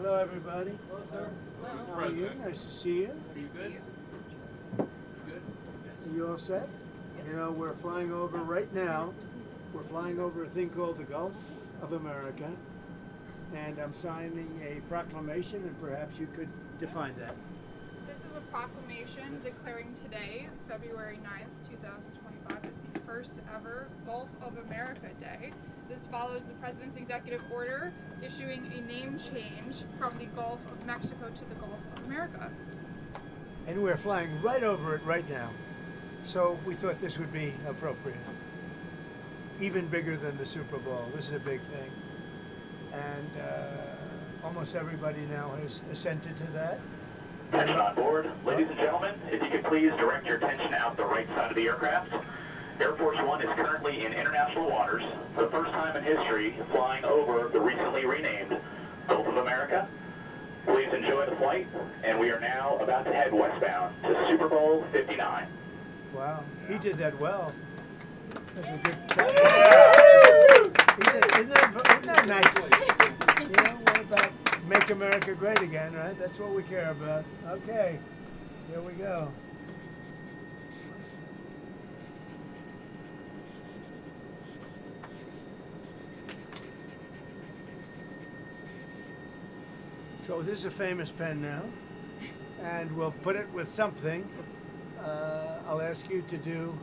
Hello, everybody. Hello, sir. How are you? Nice to see you. Are you good? Good? Yes. Are you all set? You know, we're flying over right now. We're flying over a thing called the Gulf of America, and I'm signing a proclamation, and perhaps you could define that. This is a proclamation declaring today, February 9th, 2025, as the first ever Gulf of America Day. This follows the President's executive order issuing a name change from the Gulf of Mexico to the Gulf of America. And we're flying right over it right now. So we thought this would be appropriate. Even bigger than the Super Bowl. This is a big thing. And almost everybody now has assented to that. Attention on board. Ladies and gentlemen, if you could please direct your attention out the right side of the aircraft. Air Force One is currently in international waters, for the first time in history, flying over the recently renamed Gulf of America. Please enjoy the flight, and we are now about to head westbound to Super Bowl 59. Wow, he did that well. That's a good Isn't that nice? You know, what about make America great again, right? That's what we care about. Okay, here we go. So this is a famous pen now, and we'll put it with something. I'll ask you to do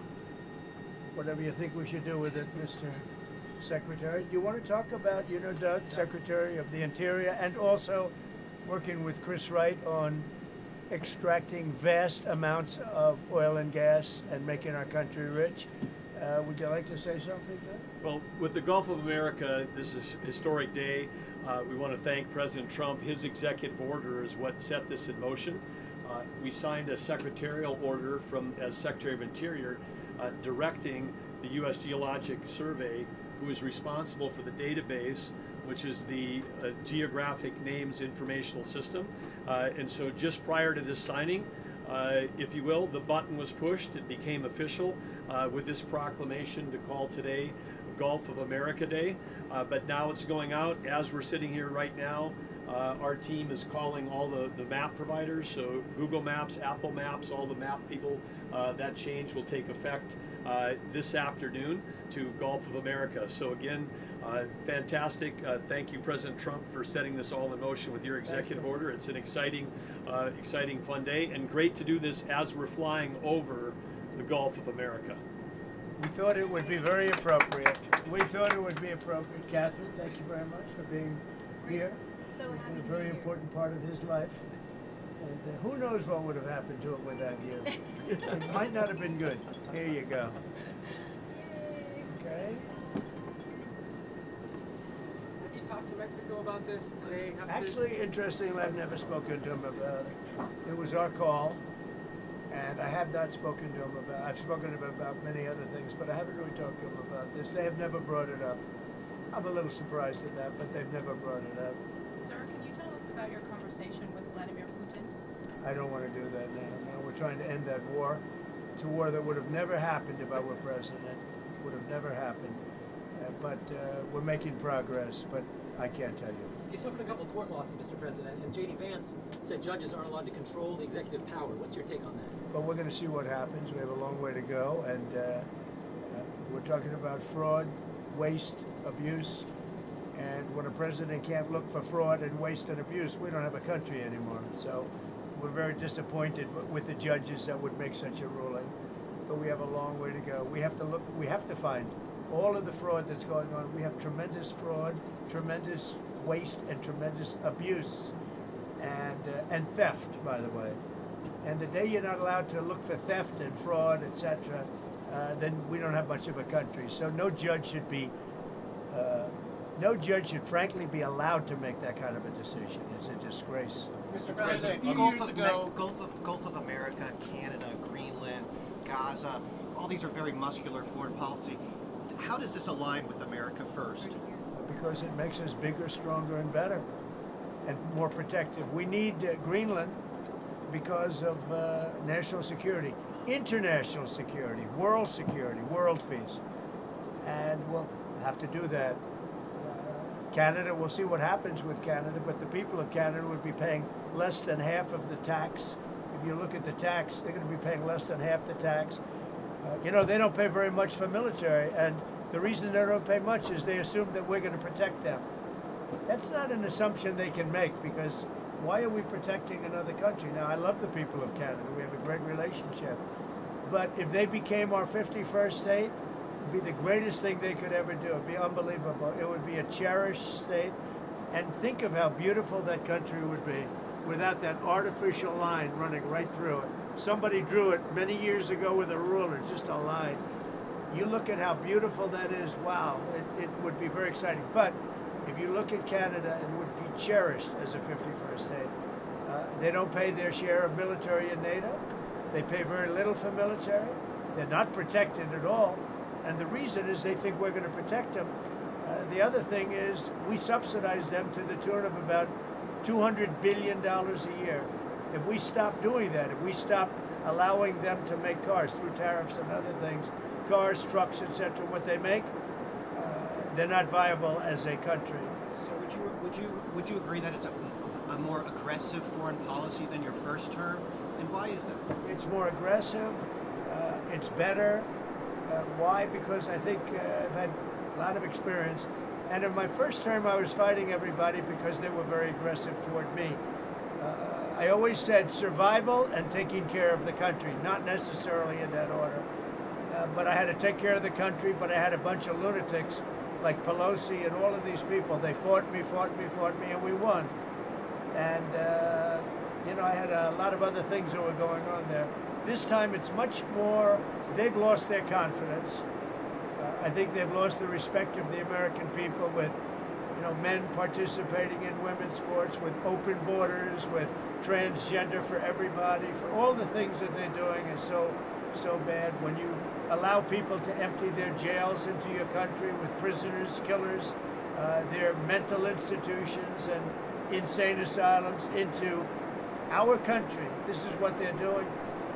whatever you think we should do with it, Mr. Secretary. Do you want to talk about, you know, Doug, Secretary of the Interior, and also working with Chris Wright on extracting vast amounts of oil and gas and making our country rich? Would you like to say something, Doug? Well, with the Gulf of America, this is a historic day. We want to thank President Trump. His executive order is what set this in motion. We signed a secretarial order as Secretary of Interior directing the U.S. Geologic Survey, who is responsible for the database, which is the Geographic Names Informational System. And so just prior to this signing, if you will, the button was pushed. It became official with this proclamation to call today Gulf of America Day. But now it's going out. As we're sitting here right now, our team is calling all the map providers, so Google Maps, Apple Maps, all the map people. That change will take effect this afternoon to Gulf of America. So again, fantastic. Thank you, President Trump, for setting this all in motion with your executive order. It's an exciting, fun day, and great to do this as we're flying over the Gulf of America. We thought it would be very appropriate. We thought it would be appropriate. Catherine, thank you very much for being here. So happy It's to a very be here. important part of his life. And who knows what would have happened to it without you. It might not have been good. Here you go. Okay. Have you talked to Mexico about this? Do they have Actually, interestingly, I've never spoken to him about it. It was our call, and I have not spoken to him about. I've spoken to him about many other things, but I haven't really talked to him about this. They have never brought it up. I'm a little surprised at that, but they've never brought it up. Sir, can you tell us about your conversation with Vladimir Putin? I don't want to do that now. No, we're trying to end that war. It's a war that would have never happened if I were president. Would have never happened. But we're making progress, but I can't tell you. You suffered a couple of court losses, Mr. President, and J.D. Vance said judges aren't allowed to control the executive power. What's your take on that? But we're going to see what happens. We have a long way to go, and we're talking about fraud, waste, abuse, and when a president can't look for fraud and waste and abuse, we don't have a country anymore. So we're very disappointed with the judges that would make such a ruling, but we have a long way to go. We have to find all of the fraud that's going on. We have tremendous fraud, tremendous waste, and tremendous abuse, and theft, by the way. And the day you're not allowed to look for theft and fraud, etc., then we don't have much of a country. So no judge should frankly be allowed to make that kind of a decision. It's a disgrace. Mr. President, a few years ago, Gulf of America, Canada, Greenland, Gaza, all these are very muscular foreign policy. How does this align with America First? Because it makes us bigger, stronger, and better, and more protective. We need Greenland because of national security, international security, world peace. And we'll have to do that. Canada, we'll see what happens with Canada, but the people of Canada would be paying less than half of the tax. If you look at the tax, they're going to be paying less than half the tax. You know, they don't pay very much for military, and the reason they don't pay much is they assume that we're going to protect them. That's not an assumption they can make, because why are we protecting another country? Now, I love the people of Canada. We have a great relationship. But if they became our 51st state, it would be the greatest thing they could ever do. It would be unbelievable. It would be a cherished state. And think of how beautiful that country would be without that artificial line running right through it. Somebody drew it many years ago with a ruler, just a line. You look at how beautiful that is, wow, it would be very exciting. But if you look at Canada, it would be cherished as a 51st state. They don't pay their share of military in NATO. They pay very little for military. They're not protected at all. And the reason is they think we're going to protect them. The other thing is we subsidize them to the tune of about $200 billion a year. If we stop doing that, if we stop allowing them to make cars through tariffs and other things, cars, trucks, etc., what they make, they're not viable as a country. So would you agree that it's a more aggressive foreign policy than your first term? And why is that? It's more aggressive. It's better. Why? Because I think I've had a lot of experience. And in my first term, I was fighting everybody because they were very aggressive toward me. I always said survival and taking care of the country, not necessarily in that order. But I had to take care of the country, but I had a bunch of lunatics like Pelosi and all of these people. They fought me, and we won. And, you know, I had a lot of other things that were going on there. This time it's much more, they've lost their confidence. I think they've lost the respect of the American people with, you know, men participating in women's sports, with open borders, with transgender for everybody, for all the things that they're doing is so bad. When you allow people to empty their jails into your country with prisoners, killers, their mental institutions and insane asylums into our country, this is what they're doing.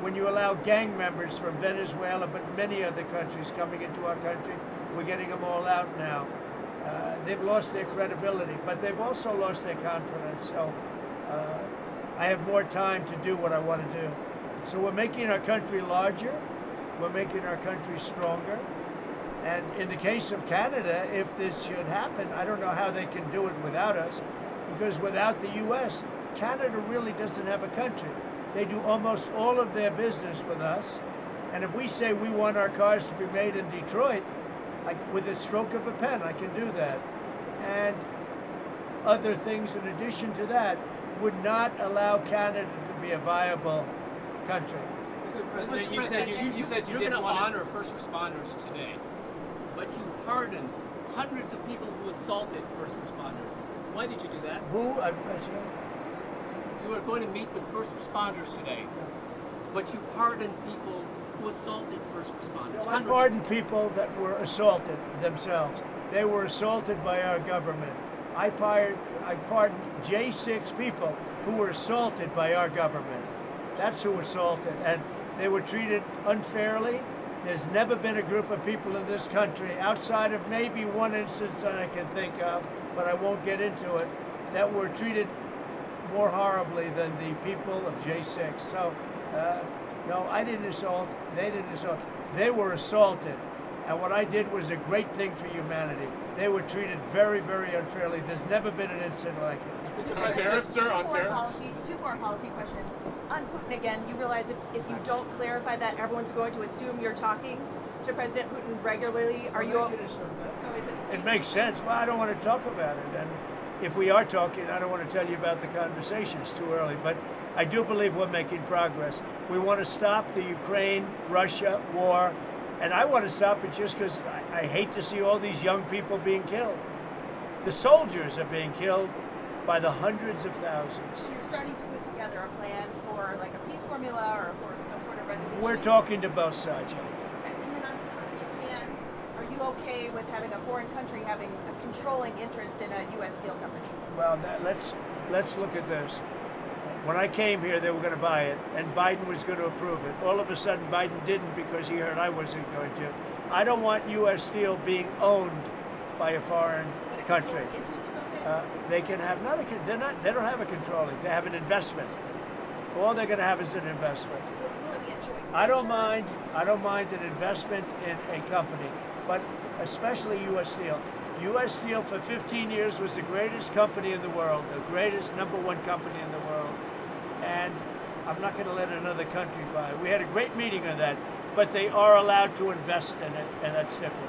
When you allow gang members from Venezuela, but many other countries coming into our country, we're getting them all out now. They've lost their credibility, but they've also lost their confidence. So I have more time to do what I want to do. So we're making our country larger. We're making our country stronger. And in the case of Canada, if this should happen, I don't know how they can do it without us, because without the U.S., Canada really doesn't have a country. They do almost all of their business with us. And if we say we want our cars to be made in Detroit, with a stroke of a pen, I can do that. And other things in addition to that would not allow Canada to be a viable country. Mr. President, you said you didn't want to honor first responders today. But you pardoned hundreds of people who assaulted first responders. Why did you do that? Who? You were going to meet with first responders today, but you pardoned people who assaulted first responders. No, I pardoned people that were assaulted themselves. They were assaulted by our government. I pardoned J6 people who were assaulted by our government. That's who assaulted, and they were treated unfairly. There's never been a group of people in this country, outside of maybe one instance that I can think of, but I won't get into it, that were treated more horribly than the people of J6. So, no, I didn't assault. They didn't assault. They were assaulted. And what I did was a great thing for humanity. They were treated very, very unfairly. There's never been an incident like it. Two foreign policy questions. On Putin again, you realize if you don't clarify that, everyone's going to assume you're talking to President Putin regularly. Are you? So is it? It makes sense. Well, I don't want to talk about it. And if we are talking, I don't want to tell you about the conversation. It's too early. But I do believe we're making progress. We want to stop the Ukraine-Russia war. And I want to stop it just because I hate to see all these young people being killed. The soldiers are being killed by the hundreds of thousands. So you're starting to put together a plan for like a peace formula or for some sort of resolution? We're talking to both sides. Okay. And then on Japan, are you okay with having a foreign country having a controlling interest in a U.S. steel company? Well, let's look at this. When I came here, they were going to buy it, and Biden was going to approve it. All of a sudden, Biden didn't because he heard I wasn't going to. I don't want U.S. steel being owned by a foreign country. Interest is they can have they don't have a controlling. They have an investment. All they're going to have is an investment. Will it be a joint I don't venture? mind an investment in a company, but especially U.S. Steel. U.S. Steel for 15 years was the greatest company in the world, the greatest #1 company in the world, and I'm not going to let another country buy it. We had a great meeting on that, but they are allowed to invest in it, and that's different.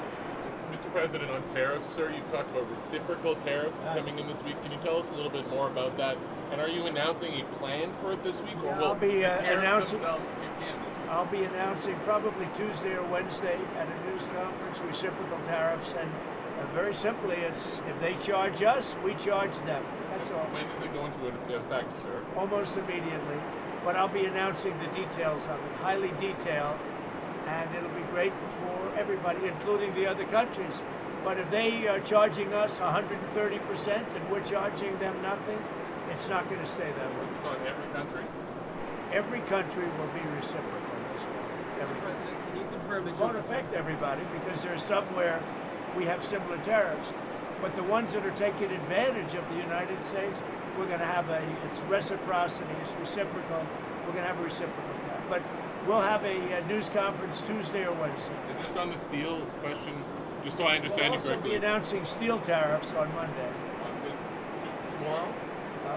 Mr. President, on tariffs, sir, you talked about reciprocal tariffs coming in this week. Can you tell us a little bit more about that? And are you announcing a plan for it this week, or will I'll be the tariffs announcing. themselves kick in this week? I'll be announcing probably Tuesday or Wednesday at a news conference reciprocal tariffs, and very simply, it's if they charge us, we charge them. That's all. When does it go into effect, sir? Almost immediately, but I'll be announcing the details of it, highly detailed, and it'll be great for everybody, including the other countries. But if they are charging us 130% and we're charging them nothing, it's not going to stay that way. This is on every country? Every country will be reciprocal this way. Mr. President, can you confirm that It won't affect everybody because there's somewhere we have similar tariffs. But the ones that are taking advantage of the United States, we're going to have it's reciprocity, it's reciprocal. We're going to have a reciprocal tariff. But we'll have a news conference Tuesday or Wednesday. And just on the steel question, just so I understand We'll you also be correctly. announcing steel tariffs on Monday. On this tomorrow?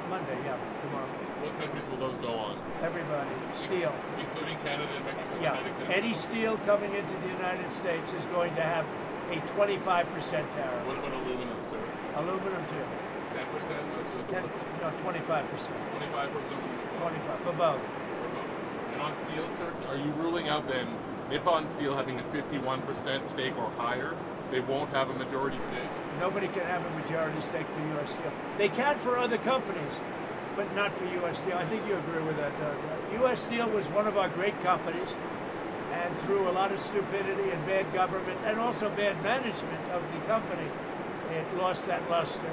Monday, yeah, tomorrow. What countries will those go on? Everybody, steel. Including Canada and Mexico? Yeah, United States? any steel coming into the United States is going to have a 25% tariff. What about aluminum, sir? Aluminum too. 10%? No, 25%. 25 for aluminum? 25 for both. And on steel, sir, are you ruling out then Nippon Steel having a 51% stake or higher? They won't have a majority stake? Nobody can have a majority stake for U.S. Steel. They can for other companies, but not for U.S. Steel. I think you agree with that, Doug. U.S. Steel was one of our great companies, and through a lot of stupidity and bad government and also bad management of the company, it lost that luster.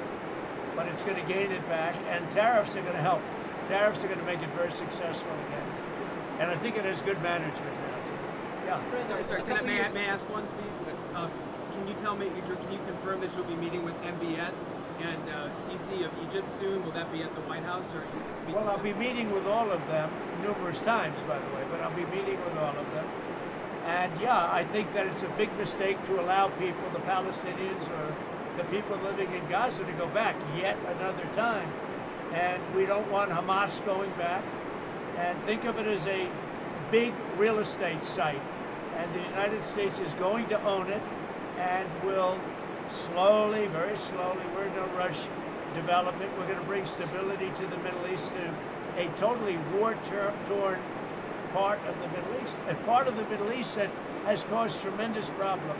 But it's going to gain it back, and tariffs are going to help. Tariffs are going to make it very successful again. And I think it has good management now, too. Yeah. Sorry, may I ask one, please? Can you tell me, can you confirm that you'll be meeting with MBS and Sisi of Egypt soon? Will that be at the White House, or you speak Well, to I'll them? be meeting with all of them numerous times, by the way, but I'll be meeting with all of them. And yeah, I think that it's a big mistake to allow people, the Palestinians or the people living in Gaza, to go back yet another time. And we don't want Hamas going back. And think of it as a big real estate site. And the United States is going to own it and will slowly, very slowly, we're in no rush, develop it. We're going to bring stability to the Middle East, to a totally war-torn part of the Middle East. A part of the Middle East that has caused tremendous problem,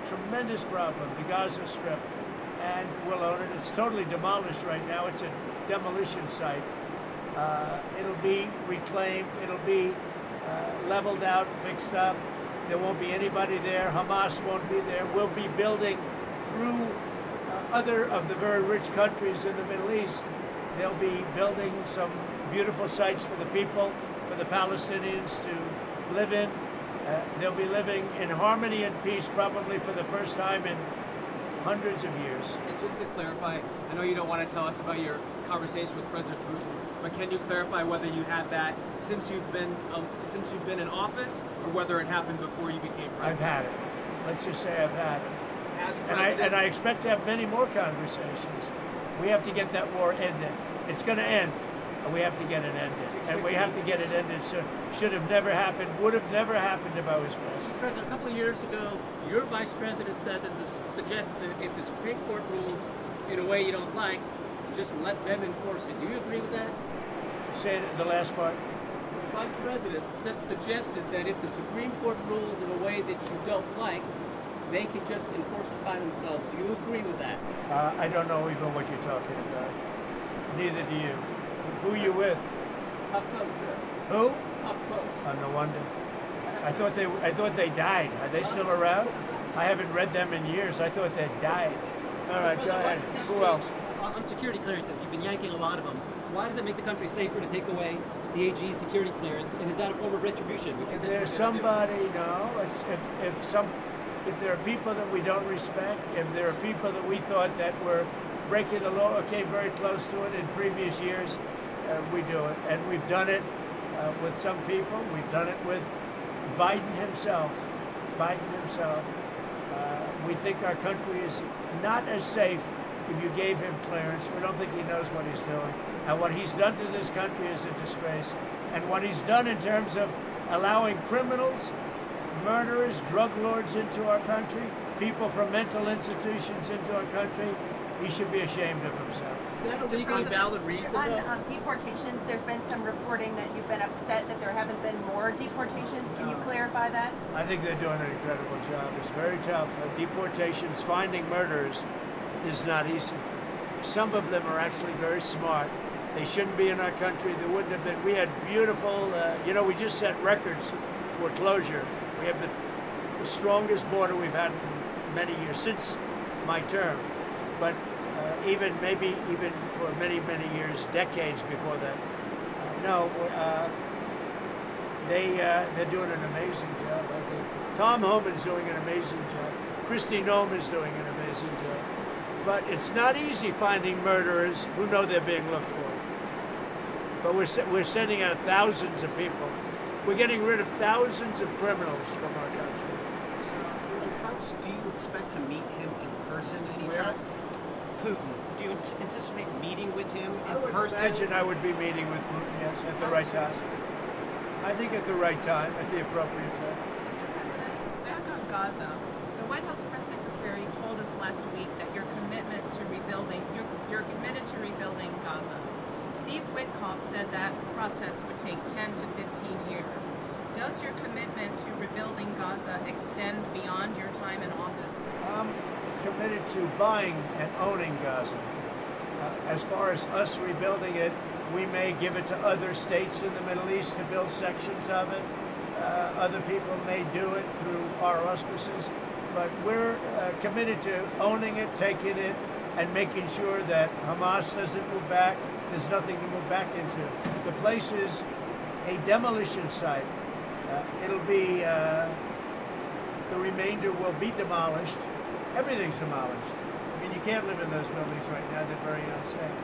the Gaza Strip. And we'll own it. It's totally demolished right now. It's a demolition site. It'll be reclaimed. It'll be leveled out, fixed up. There won't be anybody there. Hamas won't be there. We'll be building through other of the very rich countries in the Middle East. They'll be building some beautiful sites for the people, for the Palestinians to live in. They'll be living in harmony and peace probably for the first time in hundreds of years. And just to clarify, I know you don't want to tell us about your conversation with President Putin, but can you clarify whether you had that since you've been in office, or whether it happened before you became president? I've had it. Let's just say I've had it. As And I expect to have many more conversations. We have to get that war ended. It's going to end, and we have to get it ended. And we have to get it ended soon. Should have never happened, would have never happened if I was president. Mr. President, a couple of years ago, your vice president said that suggested that if the Supreme Court rules in a way you don't like, just let them enforce it. Do you agree with that? Say the last part. The vice president suggested that if the Supreme Court rules in a way that you don't like, they could just enforce it by themselves. Do you agree with that? I don't know even what you're talking about. Neither do you. Who are you with? HuffPost, sir. Who? HuffPost. Oh, no wonder. I thought they died. Are they still around? I haven't read them in years. I thought they died. All right, go ahead. Who else? On security clearances, you've been yanking a lot of them. Why does it make the country safer to take away the AG's security clearance? And is that a form of retribution? Which If there's somebody, no. If there are people that we don't respect, if there are people that we thought that were breaking the law or came very close to it in previous years, we do it. And we've done it with some people. We've done it with Biden himself. We think our country is not as safe if you gave him clearance. We don't think he knows what he's doing. And what he's done to this country is a disgrace. And what he's done in terms of allowing criminals, murderers, drug lords into our country, people from mental institutions into our country, he should be ashamed of himself. Is that a legally valid reason? On deportations, there's been some reporting that you've been upset that there haven't been more deportations. Can you clarify that? I think they're doing an incredible job. It's very tough. Deportations, finding murderers is not easy. Some of them are actually very smart. They shouldn't be in our country. They wouldn't have been. We had beautiful, we just set records for closure. We have the strongest border we've had in many years, since my term. But even for many, many years, decades before that. They're doing an amazing job, I think. Tom Homan's doing an amazing job. Kristi Noem is doing an amazing job. But it's not easy finding murderers who know they're being looked for. But we're sending out thousands of people. We're getting rid of thousands of criminals from our country. So, do you expect to meet him in person anytime? Putin. Do you anticipate meeting with him in person? I imagine I would be meeting with Putin, yes, at the right time. I think at the right time, at the appropriate time. Mr. President, back on Gaza, the White House press secretary told us last week that you're committed to rebuilding Gaza. Steve Witkoff said that process would take 10 to 15 years. Does your commitment to rebuilding Gaza extend beyond your time in office? I'm committed to buying and owning Gaza. As far as us rebuilding it, we may give it to other states in the Middle East to build sections of it. Other people may do it through our auspices. But we're committed to owning it, taking it, and making sure that Hamas doesn't move back. There's nothing to move back into. The place is a demolition site. It'll be, the remainder will be demolished. Everything's demolished. I mean, you can't live in those buildings right now. They're very unsafe.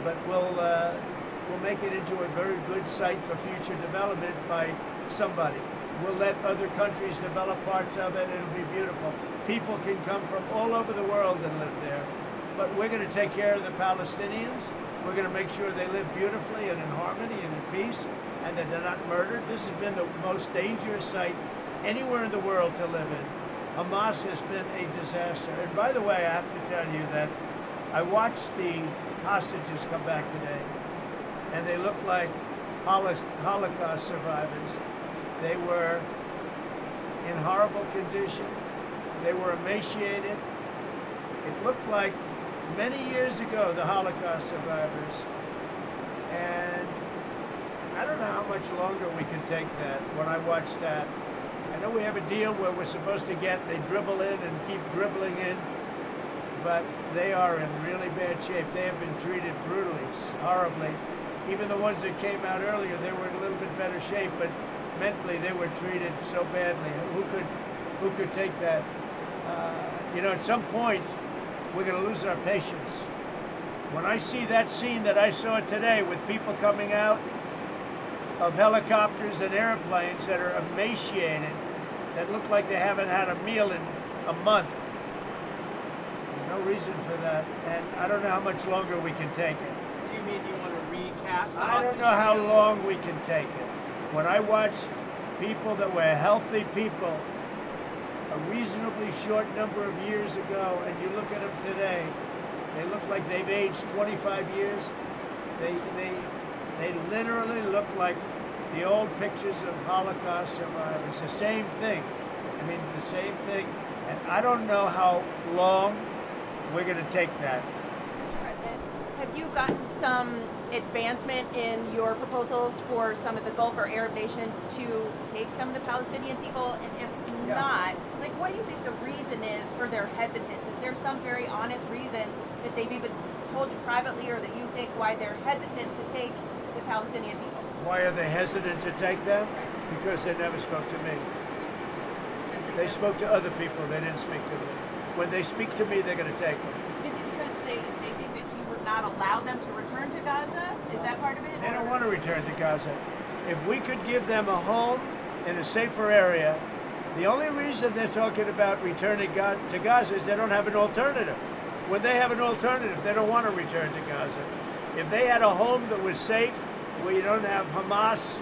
But we'll make it into a very good site for future development by somebody. We'll let other countries develop parts of it. It'll be beautiful. People can come from all over the world and live there. But we're going to take care of the Palestinians. We're going to make sure they live beautifully and in harmony and in peace, and that they're not murdered. This has been the most dangerous site anywhere in the world to live in. Hamas has been a disaster. And by the way, I have to tell you that I watched the hostages come back today, and they look like Holocaust survivors. They were in horrible condition. They were emaciated. It looked like many years ago, the Holocaust survivors. And I don't know how much longer we can take that. When I watch that, I know we have a deal where we're supposed to they dribble in and keep dribbling in, but they are in really bad shape. They have been treated brutally, horribly. Even the ones that came out earlier, they were in a little bit better shape, but mentally they were treated so badly. Who could take that? At some point, we're going to lose our patience. When I see that scene that I saw today with people coming out of helicopters and airplanes that are emaciated, that look like they haven't had a meal in a month, no reason for that. And I don't know how much longer we can take it. Do you mean you want to recast the I don't know how long we can take it. When I watch people that were healthy people a reasonably short number of years ago, and you look at them today, they look like they've aged 25 years. They literally look like the old pictures of Holocaust survivors. The same thing. I mean, the same thing. And I don't know how long we're going to take that. Mr. President, have you gotten some advancement in your proposals for some of the Gulf or Arab nations to take some of the Palestinian people? And if not, what do you think the reason is for their hesitance? Is there some very honest reason that they've even told you privately, or that you think why they're hesitant to take the Palestinian people? Why are they hesitant to take them? Because they never spoke to me. They spoke to other people. They didn't speak to me. When they speak to me, they're going to take them. Is it because they think not allow them to return to Gaza? Is that part of it? They don't want to return to Gaza. If we could give them a home in a safer area, the only reason they're talking about returning to Gaza is they don't have an alternative. When they have an alternative, they don't want to return to Gaza. If they had a home that was safe, where you don't have Hamas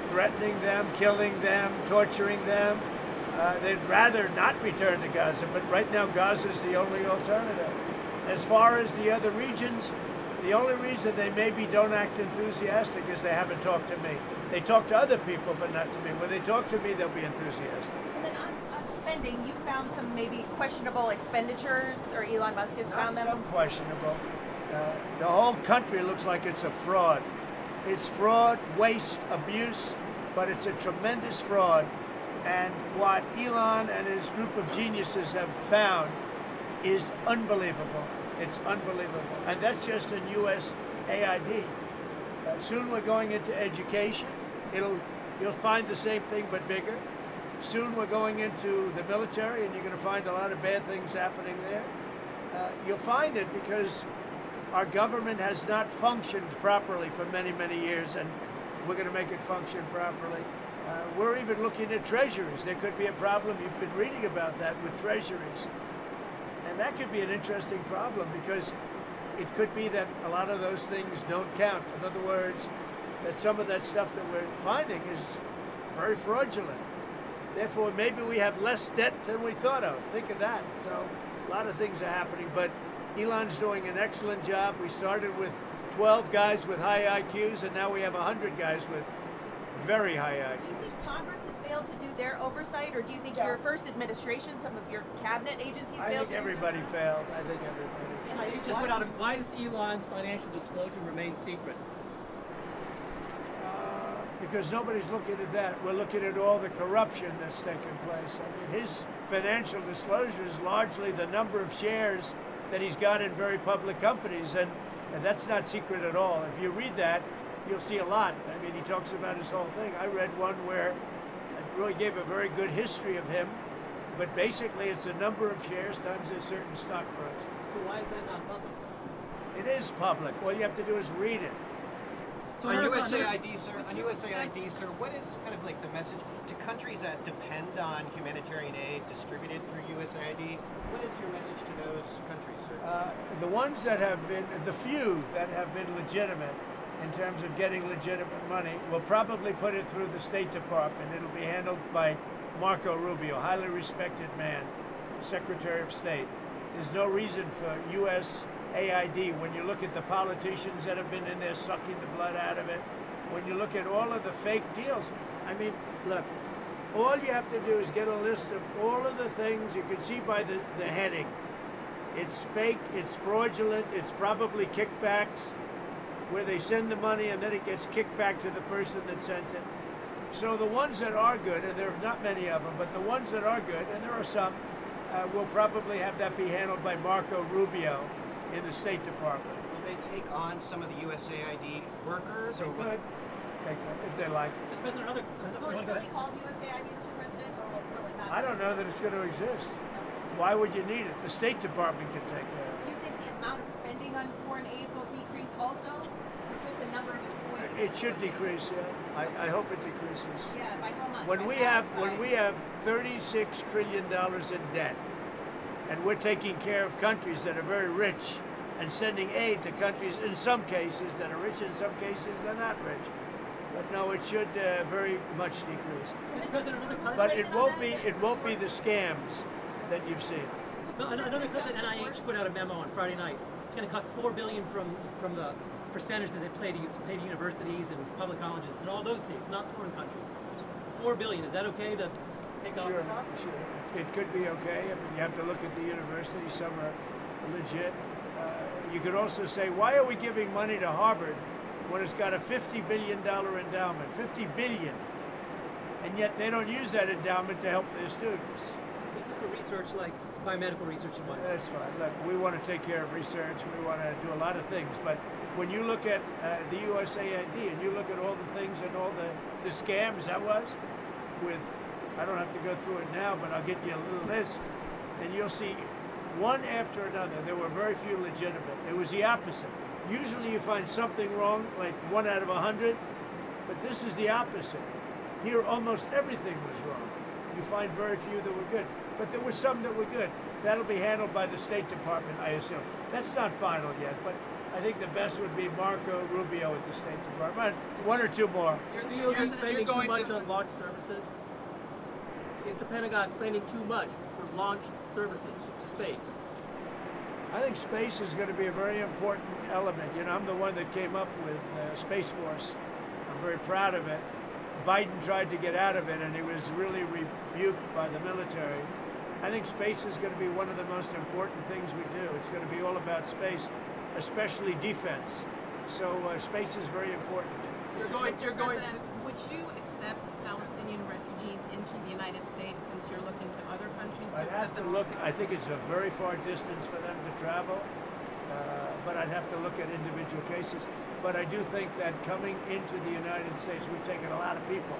threatening them, killing them, torturing them, they'd rather not return to Gaza. But right now, Gaza is the only alternative. As far as the other regions, the only reason they maybe don't act enthusiastic is they haven't talked to me. They talk to other people, but not to me. When they talk to me, they'll be enthusiastic. And then on spending, you found some maybe questionable expenditures, or Elon Musk has found them? Some questionable. The whole country looks like it's a fraud. It's fraud, waste, abuse, but it's a tremendous fraud. And what Elon and his group of geniuses have found is unbelievable. It's unbelievable. And that's just in USAID. Soon we're going into education. You'll find the same thing but bigger. Soon we're going into the military, and you're going to find a lot of bad things happening there. You'll find it because our government has not functioned properly for many, many years, and we're going to make it function properly. We're even looking at treasuries. There could be a problem. You've been reading about that with treasuries. And that could be an interesting problem because it could be that a lot of those things don't count. In other words, that some of that stuff that we're finding is very fraudulent. Therefore, maybe we have less debt than we thought of. Think of that. So a lot of things are happening, but Elon's doing an excellent job. We started with 12 guys with high IQs, and now we have 100 guys with very high IQs. Do you think Congress has failed to do their oversight, or do you think your first administration, some of your cabinet agencies failed to do I think everybody failed. I think everybody failed. You just put out why does Elon's financial disclosure remain secret? Because nobody's looking at that. We're looking at all the corruption that's taken place. I mean, his financial disclosure is largely the number of shares that he's got in very public companies, and that's not secret at all. If you read that, you'll see a lot. I mean, he talks about his whole thing. I read one where it really gave a very good history of him, but basically it's a number of shares times a certain stock price. So why is that not public? It is public. All you have to do is read it. So on USAID, sir, what is kind of like the message to countries that depend on humanitarian aid distributed through USAID? What is your message to those countries, sir? The ones that have been, the few that have been legitimate in terms of getting legitimate money, will probably put it through the State Department. It'll be handled by Marco Rubio, highly respected man, Secretary of State. There's no reason for USAID, when you look at the politicians that have been in there sucking the blood out of it, when you look at all of the fake deals, I mean, look, all you have to do is get a list of all of the things you can see by the heading. It's fake, it's fraudulent, it's probably kickbacks, where they send the money and then it gets kicked back to the person that sent it. So the ones that are good, and there are not many of them, but the ones that are good, and there are some, will probably have that be handled by Marco Rubio in the State Department. Will they take on some of the USAID workers? They could. They could, if they like. Mr. President, Will it still be called USAID, Mr. President, or will it not? I don't know that it's going to exist. Why would you need it? The State Department can take care of it. Do you think the amount of spending on foreign aid will decrease also? Or just the number of employees? It should decrease, yeah. I hope it decreases. Yeah, by how much? When we have $36 trillion in debt, and we're taking care of countries that are very rich and sending aid to countries, in some cases, that are rich, in some cases, they're not rich. But no, it should very much decrease. Mr. President, But it won't be the scams that you've seen. No, another clip that NIH put out a memo on Friday night. It's going to cut $4 billion from the percentage that they pay to universities and public colleges and all those states, not foreign countries. $4 billion. Is that okay to take off the top? Sure. It could be okay. I mean, you have to look at the universities. Some are legit. You could also say, why are we giving money to Harvard when it's got a $50 billion endowment? $50 billion. And yet they don't use that endowment to help their students. This is for research like biomedical research and whatnot. That's fine. Look, we want to take care of research. We want to do a lot of things. But when you look at the USAID and you look at all the things and all the scams that was with, I don't have to go through it now, but I'll get you a little list, and you'll see one after another. There were very few legitimate. It was the opposite. Usually you find something wrong, like 1 out of 100, but this is the opposite. Here almost everything was wrong. You find very few that were good, but there were some that were good. That'll be handled by the State Department, I assume. That's not final yet, but I think the best would be Marco Rubio at the State Department. 1 or 2 more. Is the DOD spending too much on launch services? Is the Pentagon spending too much for launch services to space? I think space is going to be a very important element. You know, I'm the one that came up with Space Force. I'm very proud of it. Biden tried to get out of it, and he was really rebuked by the military. I think space is going to be one of the most important things we do. It's going to be all about space, especially defense. So space is very important. Would you accept Palestinian refugees into the United States since you're looking to other countries to I'd have accept to them? look. I think it's a very far distance for them to travel, but I'd have to look at individual cases. But I do think that coming into the United States, we've taken a lot of people,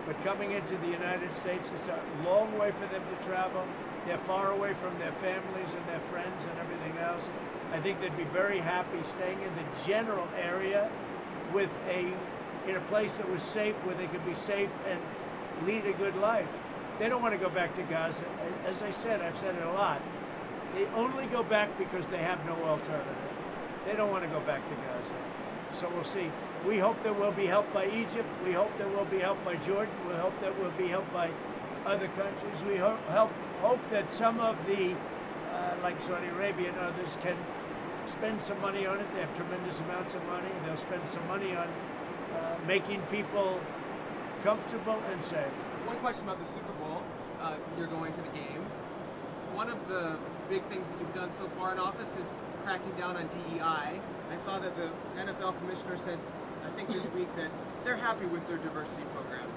but coming into the United States, it's a long way for them to travel. They're far away from their families and their friends and everything else. I think they'd be very happy staying in the general area with in a place that was safe, where they could be safe and lead a good life. They don't want to go back to Gaza. As I said, I've said it a lot. They only go back because they have no alternative. They don't want to go back to Gaza. So we'll see. We hope that we'll be helped by Egypt. We hope that we'll be helped by Jordan. We hope that we'll be helped by other countries. We hope that some of the, like Saudi Arabia and others, can spend some money on it. They have tremendous amounts of money. They'll spend some money on making people comfortable and safe. One question about the Super Bowl. You're going to the game. One of the big things that you've done so far in office is cracking down on DEI. I saw that the NFL commissioner said, I think this week, that they're happy with their diversity program.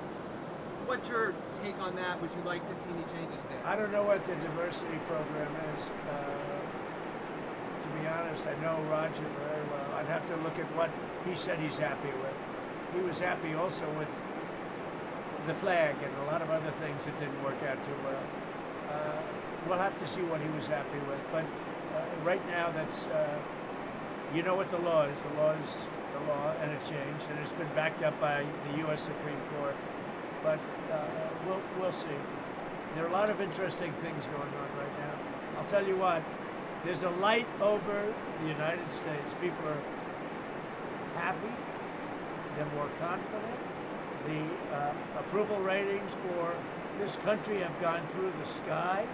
What's your take on that? Would you like to see any changes there? I don't know what the diversity program is. To be honest, I know Roger very well. I'd have to look at what he said he's happy with. He was happy also with the flag and a lot of other things that didn't work out too well. We'll have to see what he was happy with. But right now, that's you know what the law is. The law is the law, and it changed, and it's been backed up by the U.S. Supreme Court. But we'll see. There are a lot of interesting things going on right now. I'll tell you what. There's a light over the United States. People are happy. They're more confident. The approval ratings for this country have gone through the sky.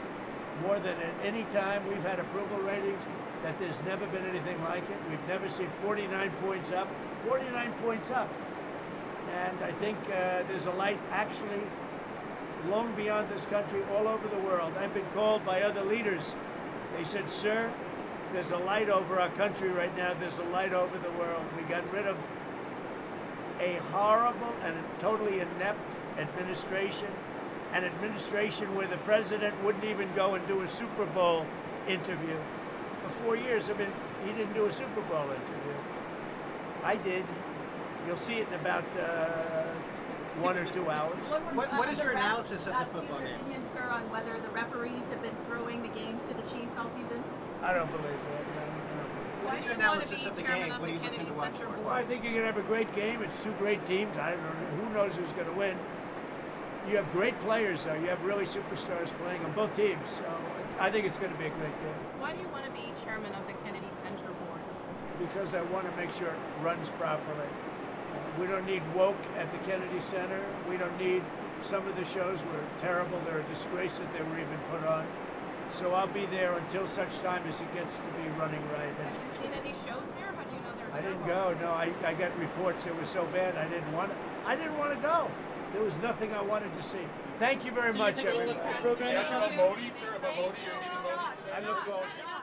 More than at any time we've had approval ratings, that there's never been anything like it. We've never seen 49 points up. 49 points up. And I think there's a light actually long beyond this country, all over the world. I've been called by other leaders. They said, sir, there's a light over our country right now. There's a light over the world. We got rid of a horrible and totally inept administration, an administration where the president wouldn't even go and do a Super Bowl interview. For 4 years, I mean, he didn't do a Super Bowl interview. I did. You'll see it in about 1 or 2 hours. What is your analysis of the football game? Your opinion, sir, on whether the referees have been throwing the games to the Chiefs all season? I don't believe that. What is your analysis of the game? What are you looking to watch for? Well, I think you're going to have a great game. It's 2 great teams. I don't know. Who knows who's going to win? You have great players, though. You have really superstars playing on both teams. So I think it's going to be a great game. Why do you want to be chairman of the Kennedy Center Board? Because I want to make sure it runs properly. We don't need woke at the Kennedy Center. We don't need, some of the shows were terrible. They're a disgrace that they were even put on. So I'll be there until such time as it gets to be running right. Have you seen any shows there? How do you know they're I terrible? didn't go. No, I got reports it was so bad I didn't want to go. There was nothing I wanted to see. Thank you very much, everybody. About Modi, sir? About Modi? You're meeting Modi? I look forward to it.